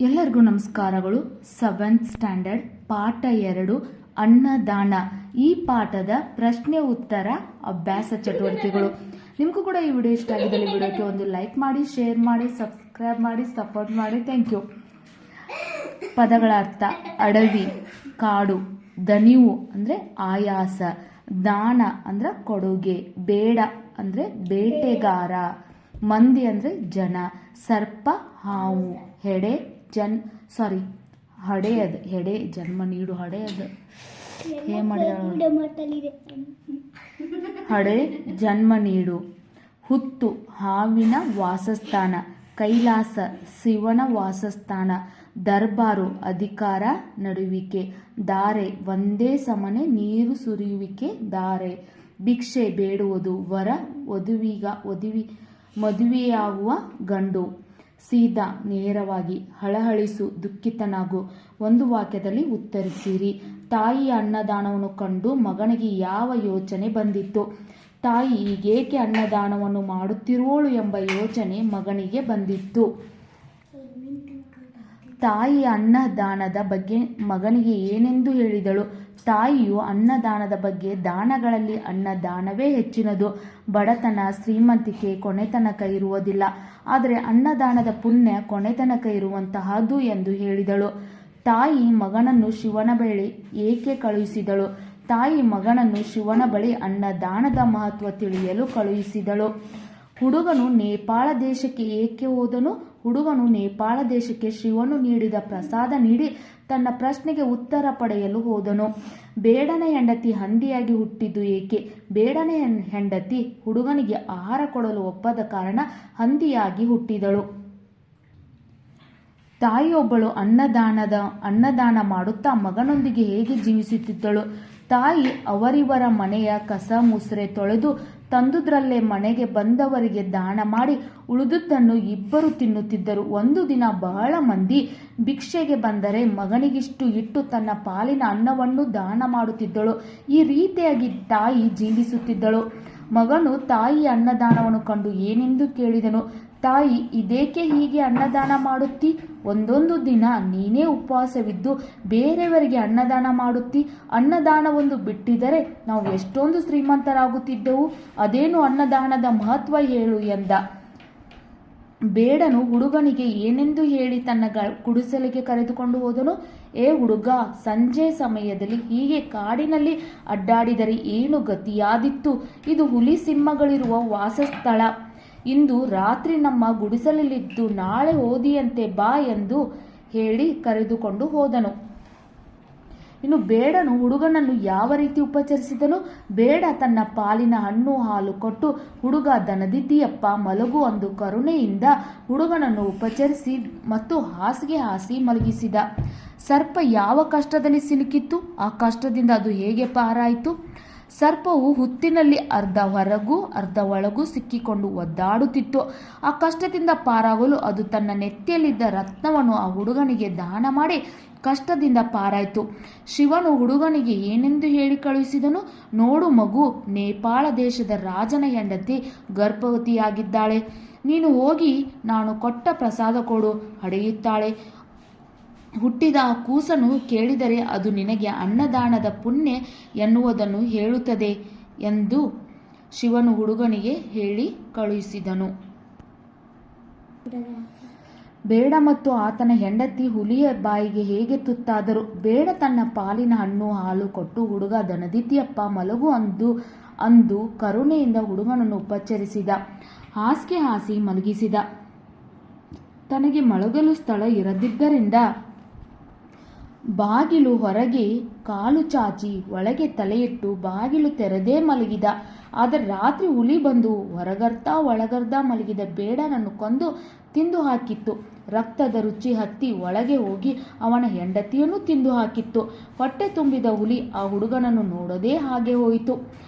ಎಲ್ಲರಿಗೂ ನಮಸ್ಕಾರಗಳು. 7th standard ಪಾಠ 2 ಅನ್ನದಾನ. ಈ ಪಾಠದ ಪ್ರಶ್ನೆ ಉತ್ತರ ಅಭ್ಯಾಸ ಚಟುವಟಿಕೆಗಳು. ನಿಮಗೂ ಕೂಡ ಈ ವಿಡಿಯೋ ಇಷ್ಟ ಆಗಿದ್ದಲ್ಲಿ ವಿಡಿಯೋಕ್ಕೆ ಒಂದು ಲೈಕ್ ಮಾಡಿ, ಶೇರ್ ಮಾಡಿ, ಸಬ್ಸ್ಕ್ರೈಬ್ ಮಾಡಿ, ಸಪೋರ್ಟ್ ಮಾಡಿ. Thank you. ಪದಗಳ ಅರ್ಥ: ಅಡವಿ, ಕಾಡು. ದಣಿವು ಅಂದರೆ ಆಯಾಸ. ದಾನ ಅಂದರೆ ಕೊಡುಗೆ. ಬೇಡ ಅಂದರೆ ಬೇಟೆಗಾರ. ಮಂದಿ ಅಂದರೆ ಜನ. ಸರ್ಪ, ಹಾವು. ಹೆಡೆ ಹೆಡೆ ಜನ್ಮ ನೀಡು. ಹಡೆ ಜನ್ಮ ನೀಡು. ಹುತ್ತು ಹಾವಿನ ವಾಸಸ್ಥಾನ. ಕೈಲಾಸ ಶಿವನ ವಾಸಸ್ಥಾನ. ದರ್ಬಾರು ಅಧಿಕಾರ, ನಡುವಿಕೆ. ಧಾರೆ ಒಂದೇ ಸಮನೆ ನೀರು ಸುರಿಯುವಿಕೆ. ಧಾರೆ. ಭಿಕ್ಷೆ ಬೇಡುವುದು. ವರ ಮದುವೆಯಾಗುವ ಗಂಡು. ಸೀದಾ ನೇರವಾಗಿ. ಹಳಹಳಿಸು ದುಃಖಿತನಾಗು. ಒಂದು ವಾಕ್ಯದಲ್ಲಿ ಉತ್ತರಿಸಿರಿ. ತಾಯಿಯ ಅನ್ನದಾನವನ್ನು ಕಂಡು ಮಗನಿಗೆ ಯಾವ ಯೋಚನೆ ಬಂದಿತ್ತು? ತಾಯಿ ಹೀಗೇಕೆ ಅನ್ನದಾನವನ್ನು ಮಾಡುತ್ತಿರುವಳು ಎಂಬ ಯೋಚನೆ ಮಗನಿಗೆ ಬಂದಿತ್ತು. ತಾಯಿಯ ಅನ್ನದಾನದ ಬಗ್ಗೆ ಮಗನಿಗೆ ಏನೆಂದು ಹೇಳಿದಳು? ತಾಯಿಯು ಅನ್ನದಾನದ ಬಗ್ಗೆ ದಾನಗಳಲ್ಲಿ ಅನ್ನದಾನವೇ ಹೆಚ್ಚಿನದು. ಬಡತನ, ಶ್ರೀಮಂತಿಕೆ ಕೊನೆತನಕ ಇರುವುದಿಲ್ಲ, ಆದರೆ ಅನ್ನದಾನದ ಪುಣ್ಯ ಕೊನೆತನಕ ಇರುವಂತಹದ್ದು ಎಂದು ಹೇಳಿದಳು. ತಾಯಿ ಮಗನನ್ನು ಶಿವನ ಬಳಿ ಏಕೆ ಕಳುಹಿಸಿದಳು? ತಾಯಿ ಮಗನನ್ನು ಶಿವನ ಬಳಿ ಅನ್ನದಾನದ ಮಹತ್ವ ತಿಳಿಯಲು ಕಳುಹಿಸಿದಳು. ಹುಡುಗನು ನೇಪಾಳ ದೇಶಕ್ಕೆ ಏಕೆ ಹೋದನು? ಹುಡುಗನು ನೇಪಾಳ ದೇಶಕ್ಕೆ ಶಿವನು ನೀಡಿದ ಪ್ರಸಾದ ನೀಡಿ ತನ್ನ ಪ್ರಶ್ನೆಗೆ ಉತ್ತರ ಪಡೆಯಲು ಹೋದನು. ಬೇಡನ ಹೆಂಡತಿ ಹಂದಿಯಾಗಿ ಹುಟ್ಟಿದ್ದು ಏಕೆ? ಬೇಡನ ಹೆಂಡತಿ ಹುಡುಗನಿಗೆ ಆಹಾರ ಕೊಡಲು ಒಪ್ಪದ ಕಾರಣ ಹಂದಿಯಾಗಿ ಹುಟ್ಟಿದಳು. ತಾಯಿಯೊಬ್ಬಳು ಅನ್ನದಾನ ಮಾಡುತ್ತಾ ಮಗನೊಂದಿಗೆ ಹೇಗೆ ಜೀವಿಸುತ್ತಿದ್ದಳು? ತಾಯಿ ಅವರಿವರ ಮನೆಯ ಕಸ ಮುಸ್ರೆ ತೊಳೆದು ತಂದುದರಲ್ಲೇ ಮನೆಗೆ ಬಂದವರಿಗೆ ದಾನ ಮಾಡಿ ಉಳಿದುದನ್ನು ಇಬ್ಬರು ತಿನ್ನುತ್ತಿದ್ದರು. ಒಂದು ದಿನ ಬಹಳ ಮಂದಿ ಭಿಕ್ಷೆಗೆ ಬಂದರೆ ಮಗನಿಗಿಷ್ಟು ಇಟ್ಟು ತನ್ನ ಪಾಲಿನ ಅನ್ನವನ್ನು ದಾನ ಮಾಡುತ್ತಿದ್ದಳು. ಈ ರೀತಿಯಾಗಿ ತಾಯಿ ಜೀವಿಸುತ್ತಿದ್ದಳು. ಮಗನು ತಾಯಿಯ ಅನ್ನದಾನವನ್ನು ಕಂಡು ಏನೆಂದು ಕೇಳಿದನು? ತಾಯಿ, ಇದೇಕೆ ಹೀಗೆ ಅನ್ನದಾನ ಮಾಡುತ್ತಿ? ಒಂದೊಂದು ದಿನ ನೀನೇ ಉಪವಾಸವಿದ್ದು ಬೇರೆಯವರಿಗೆ ಅನ್ನದಾನ ಮಾಡುತ್ತಿ. ಅನ್ನದಾನವೊಂದು ಬಿಟ್ಟಿದ್ದರೆ ನಾವು ಎಷ್ಟೊಂದು ಶ್ರೀಮಂತರಾಗುತ್ತಿದ್ದೆವು. ಅದೇನು ಅನ್ನದಾನದ ಮಹತ್ವ ಹೇಳು ಎಂದ. ಬೇಡನು ಹುಡುಗನಿಗೆ ಏನೆಂದು ಹೇಳಿ ತನ್ನ ಗುಡಿಸಲಿಗೆ ಕರೆದುಕೊಂಡು ಹೋದನು. ಏ ಹುಡುಗ, ಸಂಜೆ ಸಮಯದಲ್ಲಿ ಹೀಗೆ ಕಾಡಿನಲ್ಲಿ ಅಡ್ಡಾಡಿದರೆ ಏನು ಗತಿಯಾದಿತ್ತು? ಇದು ಹುಲಿ ಸಿಂಹಗಳಿರುವ ವಾಸಸ್ಥಳ. ಇಂದು ರಾತ್ರಿ ನಮ್ಮ ಗುಡಿಸಲಲ್ಲಿದ್ದು ನಾಳೆ ಓದಿಯಂತೆ ಬಾ ಎಂದು ಹೇಳಿ ಕರೆದುಕೊಂಡು ಹೋದನು. ಇನ್ನು ಬೇಡನು ಹುಡುಗನನ್ನು ಯಾವ ರೀತಿ ಉಪಚರಿಸಿದನು? ಬೇಡ ತನ್ನ ಪಾಲಿನ ಹಣ್ಣು ಹಾಲು ಕೊಟ್ಟು, ಹುಡುಗ ದನದಿದ್ದೀಯಪ್ಪ ಮಲಗು ಅಂದು ಕರುಣೆಯಿಂದ ಹುಡುಗನನ್ನು ಉಪಚರಿಸಿ ಮತ್ತು ಹಾಸಿಗೆ ಹಾಸಿ ಮಲಗಿಸಿದ. ಸರ್ಪ ಯಾವ ಕಷ್ಟದಲ್ಲಿ ಸಿಲುಕಿತ್ತು? ಆ ಕಷ್ಟದಿಂದ ಅದು ಹೇಗೆ ಪಾರಾಯಿತು? ಸರ್ಪವು ಹುತ್ತಿನಲ್ಲಿ ಅರ್ಧ ಹೊರಗೂ ಅರ್ಧ ಒಳಗೂ ಸಿಕ್ಕಿಕೊಂಡು ಒದ್ದಾಡುತ್ತಿತ್ತು. ಆ ಕಷ್ಟದಿಂದ ಪಾರಾಗಲು ಅದು ತನ್ನ ನೆತ್ತಿಯಲ್ಲಿದ್ದ ರತ್ನವನ್ನು ಆ ಹುಡುಗನಿಗೆ ದಾನ ಮಾಡಿ ಕಷ್ಟದಿಂದ ಪಾರಾಯಿತು. ಶಿವನು ಹುಡುಗನಿಗೆ ಏನೆಂದು ಹೇಳಿ ಕಳುಹಿಸಿದನು? ನೋಡು ಮಗು, ನೇಪಾಳ ದೇಶದ ರಾಜನ ಹೆಂಡತಿ ಗರ್ಭವತಿಯಾಗಿದ್ದಾಳೆ. ನೀನು ಹೋಗಿ ನಾನು ಕೊಟ್ಟ ಪ್ರಸಾದ ಕೊಡು. ಹಡೆಯುತ್ತಾಳೆ. ಹುಟ್ಟಿದ ಆ ಕೂಸನ್ನು ಕೇಳಿದರೆ ಅದು ನಿನಗೆ ಅನ್ನದಾನದ ಪುಣ್ಯ ಎನ್ನುವುದನ್ನು ಹೇಳುತ್ತದೆ ಎಂದು ಶಿವನು ಹುಡುಗನಿಗೆ ಹೇಳಿ ಕಳುಹಿಸಿದನು. ಬೇಡ ಮತ್ತು ಆತನ ಹೆಂಡತಿ ಹುಲಿಯ ಬಾಯಿಗೆ ಹೇಗೆ ತುತ್ತಾದರು? ಬೇಡ ತನ್ನ ಪಾಲಿನ ಹಣ್ಣು ಹಾಲು ಕೊಟ್ಟು, ಹುಡುಗ ದನದಿದ್ದೀಯಪ್ಪ ಮಲಗು ಅಂದು ಕರುಣೆಯಿಂದ ಹುಡುಗನನ್ನು ಉಪಚರಿಸಿದ. ಹಾಸಿಗೆ ಹಾಸಿ ಮಲಗಿಸಿದ. ತನಗೆ ಮಲಗಲು ಸ್ಥಳ ಇರದಿದ್ದರಿಂದ ಬಾಗಿಲು ಹೊರಗೆ ಕಾಲು ಚಾಚಿ ಒಳಗೆ ತಲೆಯಿಟ್ಟು ಬಾಗಿಲು ತೆರೆದೇ ಮಲಗಿದ. ಆದರೆ ರಾತ್ರಿ ಹುಲಿ ಬಂದು ಹೊರಗರ್ಧ ಒಳಗರ್ಧ ಮಲಗಿದ ಬೇಡನನ್ನು ಕೊಂದು ತಿಂದು ಹಾಕಿತ್ತು. ರಕ್ತದ ರುಚಿ ಹತ್ತಿ ಒಳಗೆ ಹೋಗಿ ಅವನ ಹೆಂಡತಿಯನ್ನು ತಿಂದು ಹಾಕಿತ್ತು. ಹೊಟ್ಟೆ ತುಂಬಿದ ಹುಲಿ ಆ ಹುಡುಗನನ್ನು ನೋಡದೇ ಹಾಗೆ ಹೋಯಿತು.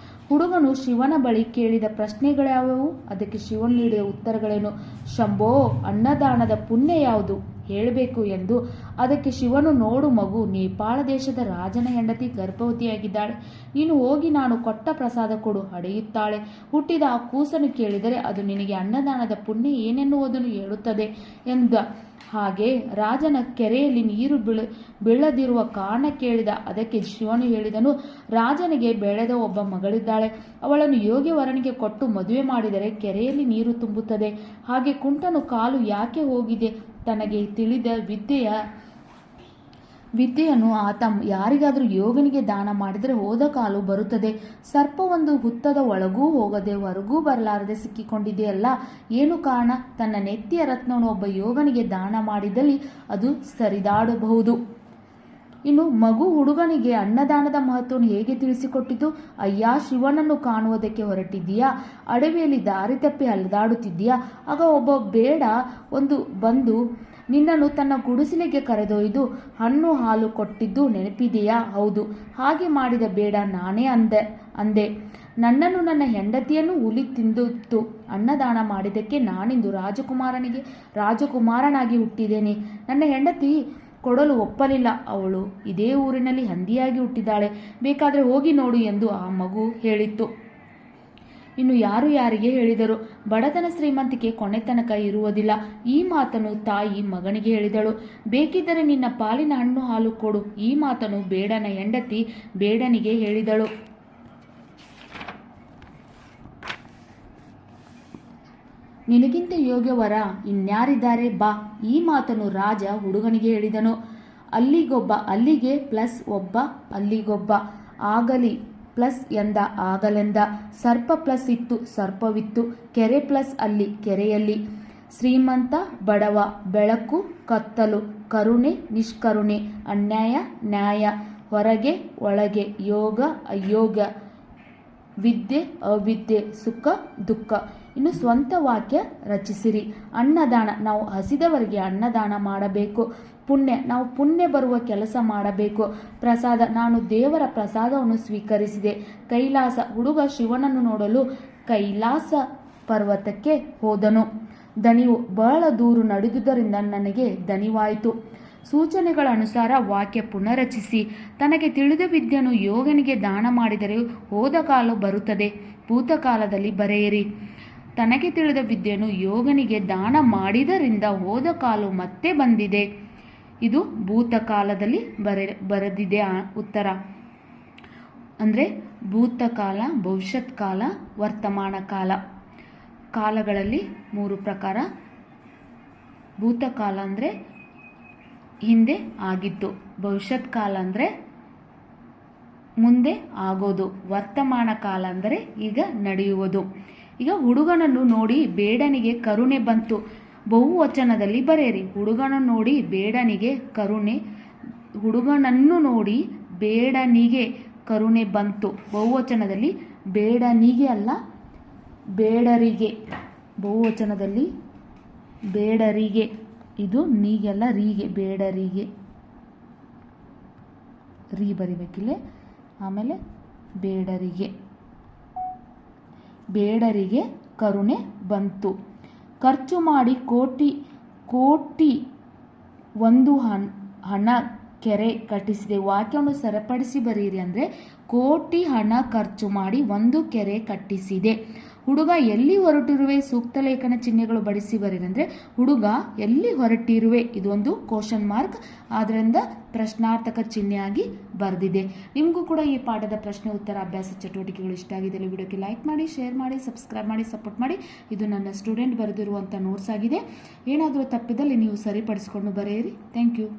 ಹುಡುಗನು ಶಿವನ ಬಳಿ ಕೇಳಿದ ಪ್ರಶ್ನೆಗಳ್ಯಾವುವು? ಅದಕ್ಕೆ ಶಿವನು ನೀಡಿದ ಉತ್ತರಗಳೇನು? ಶಂಭೋ, ಅನ್ನದಾನದ ಪುಣ್ಯ ಯಾವುದು? ಹೇಳಬೇಕು ಎಂದು. ಅದಕ್ಕೆ ಶಿವನು, ನೋಡು ಮಗು, ನೇಪಾಳ ದೇಶದ ರಾಜನ ಹೆಂಡತಿ ಗರ್ಭವತಿಯಾಗಿದ್ದಾಳೆ. ನೀನು ಹೋಗಿ ನಾನು ಕೊಟ್ಟ ಪ್ರಸಾದ ಕೊಡು, ಹಡೆಯುತ್ತಾಳೆ. ಹುಟ್ಟಿದ ಆ ಕೂಸನ್ನು ಕೇಳಿದರೆ ಅದು ನಿನಗೆ ಅನ್ನದಾನದ ಪುಣ್ಯ ಏನೆನ್ನುವುದನ್ನು ಹೇಳುತ್ತದೆ ಎಂದ. ಹಾಗೆ ರಾಜನ ಕೆರೆಯಲ್ಲಿ ನೀರು ಬೀಳದಿರುವ ಕಾರಣ ಕೇಳಿದ. ಅದಕ್ಕೆ ಶಿವನು ಹೇಳಿದನು, ರಾಜನಿಗೆ ಬೆಳೆದ ಒಬ್ಬ ಮಗಳಿದ್ದಾಳೆ. ಅವಳನ್ನು ಯೋಗ್ಯ ವರನಿಗೆ ಕೊಟ್ಟು ಮದುವೆ ಮಾಡಿದರೆ ಕೆರೆಯಲ್ಲಿ ನೀರು ತುಂಬುತ್ತದೆ. ಹಾಗೆ ಕುಂಟನು ಕಾಲು ಯಾಕೆ ಹೋಗಿದೆ? ತನಗೆ ತಿಳಿದ ವಿದ್ಯೆಯನ್ನು ಆತ ಯಾರಿಗಾದರೂ ಯೋಗನಿಗೆ ದಾನ ಮಾಡಿದರೆ ಹೋದ ಕಾಲು ಬರುತ್ತದೆ. ಸರ್ಪ ಒಂದು ಹುತ್ತದ ಒಳಗೂ ಹೋಗದೆ ಹೊರಗೂ ಬರಲಾರದೆ ಸಿಕ್ಕಿಕೊಂಡಿದೆಯಲ್ಲ, ಏನು ಕಾರಣ? ತನ್ನ ನೆತ್ತಿಯ ರತ್ನವನ್ನು ಒಬ್ಬ ಯೋಗನಿಗೆ ದಾನ ಮಾಡಿದಲ್ಲಿ ಅದು ಸರಿದಾಡಬಹುದು. ಇನ್ನು ಮಗು ಹುಡುಗನಿಗೆ ಅನ್ನದಾನದ ಮಹತ್ವವನ್ನು ಹೇಗೆ ತಿಳಿಸಿಕೊಟ್ಟಿತು? ಅಯ್ಯ, ಶಿವನನ್ನು ಕಾಣುವುದಕ್ಕೆ ಹೊರಟಿದ್ದೀಯಾ? ಅಡವಿಯಲ್ಲಿ ದಾರಿ ತಪ್ಪಿ ಅಲೆದಾಡುತ್ತಿದ್ದೀಯಾ? ಆಗ ಒಬ್ಬ ಬೇಡ ಒಂದು ಬಂದು ನಿನ್ನನ್ನು ತನ್ನ ಗುಡಿಸಲಿಗೆ ಕರೆದೊಯ್ದು ಹಣ್ಣು ಹಾಲು ಕೊಟ್ಟಿದ್ದು ನೆನಪಿದೆಯಾ? ಹೌದು, ಹಾಗೆ ಮಾಡಿದ ಬೇಡ ನಾನೇ ಅಂದೆ. ನನ್ನನ್ನು ನನ್ನ ಹೆಂಡತಿಯನ್ನು ಹುಲಿ ತಿಂದಿತ್ತು. ಅನ್ನದಾನ ಮಾಡಿದ್ದಕ್ಕೆ ನಾನಿಂದು ರಾಜಕುಮಾರನಾಗಿ ಹುಟ್ಟಿದ್ದೇನೆ. ನನ್ನ ಹೆಂಡತಿ ಕೊಡಲು ಒಪ್ಪಲಿಲ್ಲ. ಅವಳು ಇದೇ ಊರಿನಲ್ಲಿ ಹಂದಿಯಾಗಿ ಹುಟ್ಟಿದ್ದಾಳೆ. ಬೇಕಾದರೆ ಹೋಗಿ ನೋಡು ಎಂದು ಆ ಮಗು ಹೇಳಿತ್ತು. ಇನ್ನು ಯಾರಿಗೆ ಹೇಳಿದರು? ಬಡತನ ಶ್ರೀಮಂತಿಕೆ ಕೊನೆತನಕ ಇರುವುದಿಲ್ಲ. ಈ ಮಾತನ್ನು ತಾಯಿ ಮಗನಿಗೆ ಹೇಳಿದಳು. ಬೇಕಿದ್ದರೆ ನಿನ್ನ ಪಾಲಿನ ಹಣ್ಣು ಹಾಲು ಕೊಡು. ಈ ಮಾತನ್ನು ಬೇಡನ ಹೆಂಡತಿ ಬೇಡನಿಗೆ ಹೇಳಿದಳು. ನಿನಗಿಂತ ಯೋಗ್ಯವರ ಇನ್ಯಾರಿದ್ದಾರೆ? ಬಾ. ಈ ಮಾತನ್ನು ರಾಜ ಹುಡುಗನಿಗೆ ಹೇಳಿದನು. ಅಲ್ಲಿಗೆ ಪ್ಲಸ್ ಒಬ್ಬ, ಅಲ್ಲಿಗೊಬ್ಬ. ಆಗಲಿ ಪ್ಲಸ್ ಎಂದ, ಆಗಲೆಂದ. ಸರ್ಪ ಪ್ಲಸ್ ಇತ್ತು, ಸರ್ಪವಿತ್ತು. ಕೆರೆ ಪ್ಲಸ್ ಅಲ್ಲಿ, ಕೆರೆಯಲ್ಲಿ. ಶ್ರೀಮಂತ ಬಡವ, ಬೆಳಕು ಕತ್ತಲು, ಕರುಣೆ ನಿಷ್ಕರುಣೆ, ಅನ್ಯಾಯ ನ್ಯಾಯ, ಹೊರಗೆ ಒಳಗೆ, ಯೋಗ ಅಯೋಗ, ವಿದ್ಯೆ ಅವಿದ್ಯೆ, ಸುಖ ದುಃಖ. ಇನ್ನು ಸ್ವಂತ ವಾಕ್ಯ ರಚಿಸಿರಿ. ಅನ್ನದಾನ, ನಾವು ಹಸಿದವರಿಗೆ ಅನ್ನದಾನ ಮಾಡಬೇಕು. ಪುಣ್ಯ, ನಾವು ಪುಣ್ಯ ಬರುವ ಕೆಲಸ ಮಾಡಬೇಕು. ಪ್ರಸಾದ, ನಾನು ದೇವರ ಪ್ರಸಾದವನ್ನು ಸ್ವೀಕರಿಸಿದೆ. ಕೈಲಾಸ, ಹುಡುಗ ಶಿವನನ್ನು ನೋಡಲು ಕೈಲಾಸ ಪರ್ವತಕ್ಕೆ ಹೋದನು. ದಣಿವು, ಬಹಳ ದೂರ ನಡೆದುದರಿಂದ ನನಗೆ ದಣಿವಾಯಿತು. ಸೂಚನೆಗಳ ಅನುಸಾರ ವಾಕ್ಯ ಪುನರಚಿಸಿ. ತನಗೆ ತಿಳಿದ ವಿದ್ಯೆಯನ್ನು ಯೋಗನಿಗೆ ದಾನ ಮಾಡಿದರೆ ಹೋದ ಕಾಲ ಬರುತ್ತದೆ. ಭೂತಕಾಲದಲ್ಲಿ ಬರೆಯಿರಿ. ತನಗೆ ತಿಳಿದ ವಿದ್ಯೆಯನ್ನು ಯೋಗನಿಗೆ ದಾನ ಮಾಡಿದರಿಂದ ಹೋದ ಕಾಲು ಮತ್ತೆ ಬಂದಿದೆ. ಇದು ಭೂತಕಾಲದಲ್ಲಿ ಬರೆದಿದೆ ಉತ್ತರ. ಅಂದರೆ ಭೂತಕಾಲ, ಭವಿಷ್ಯತ್ ಕಾಲ, ವರ್ತಮಾನ ಕಾಲ. ಕಾಲಗಳಲ್ಲಿ 3 ಪ್ರಕಾರ. ಭೂತಕಾಲ ಅಂದರೆ ಹಿಂದೆ ಆಗಿದ್ದು, ಭವಿಷ್ಯತ್ ಕಾಲ ಅಂದರೆ ಮುಂದೆ ಆಗೋದು, ವರ್ತಮಾನ ಕಾಲ ಅಂದರೆ ಈಗ ನಡೆಯುವುದು. ಈಗ ಹುಡುಗನನ್ನು ನೋಡಿ ಬೇಡನಿಗೆ ಕರುಣೆ ಬಂತು. ಬಹುವಚನದಲ್ಲಿ ಬರೆಯಿರಿ. ಹುಡುಗನನ್ನು ನೋಡಿ ಬೇಡನಿಗೆ ಕರುಣೆ, ಹುಡುಗನನ್ನು ನೋಡಿ ಬೇಡನಿಗೆ ಕರುಣೆ ಬಂತು. ಬಹುವಚನದಲ್ಲಿ ಬೇಡನಿಗೆ ಅಲ್ಲ, ಬೇಡರಿಗೆ. ಬಹುವಚನದಲ್ಲಿ ಬೇಡರಿಗೆ, ಇದು ನೀಗೆಲ್ಲ ರೀಗೆ, ಬೇಡರಿಗೆ ರೀ ಬರಿಬೇಕಿಲ್ಲ. ಆಮೇಲೆ ಬೇಡರಿಗೆ ಕರುಣೆ ಬಂತು. ಖರ್ಚು ಮಾಡಿ ಕೋಟಿ ಒಂದು ಹಣ ಕೆರೆ ಕಟ್ಟಿಸಿದೆ. ವಾಕ್ಯವನ್ನು ಸರಿಪಡಿಸಿ ಬರೆಯಿರಿ. ಅಂದರೆ ಕೋಟಿ ಹಣ ಖರ್ಚು ಮಾಡಿ ಒಂದು ಕೆರೆ ಕಟ್ಟಿಸಿದೆ. ಹುಡುಗ ಎಲ್ಲಿ ಹೊರಟಿರುವೆ? ಸೂಕ್ತ ಲೇಖನ ಚಿಹ್ನೆಗಳು ಬಡಿಸಿ ಬರೀರಿ. ಅಂದರೆ ಹುಡುಗ ಎಲ್ಲಿ ಹೊರಟಿರುವೆ, ಇದೊಂದು ಕ್ವಶನ್ ಮಾರ್ಕ್, ಆದ್ದರಿಂದ ಪ್ರಶ್ನಾರ್ಥಕ ಚಿಹ್ನೆಯಾಗಿ ಬರೆದಿದೆ. ನಿಮಗೂ ಕೂಡ ಈ ಪಾಠದ ಪ್ರಶ್ನೆ ಉತ್ತರ ಅಭ್ಯಾಸ ಚಟುವಟಿಕೆಗಳು ಇಷ್ಟ ಆಗಿದೆ, ವಿಡಿಯೋಕ್ಕೆ ಲೈಕ್ ಮಾಡಿ, ಶೇರ್ ಮಾಡಿ, ಸಬ್ಸ್ಕ್ರೈಬ್ ಮಾಡಿ, ಸಪೋರ್ಟ್ ಮಾಡಿ. ಇದು ನನ್ನ ಸ್ಟೂಡೆಂಟ್ ಬರೆದಿರುವಂಥ ನೋಟ್ಸ್ ಆಗಿದೆ. ಏನಾದರೂ ತಪ್ಪಿದಲ್ಲಿ ನೀವು ಸರಿಪಡಿಸಿಕೊಂಡು ಬರೆಯಿರಿ. Thank you.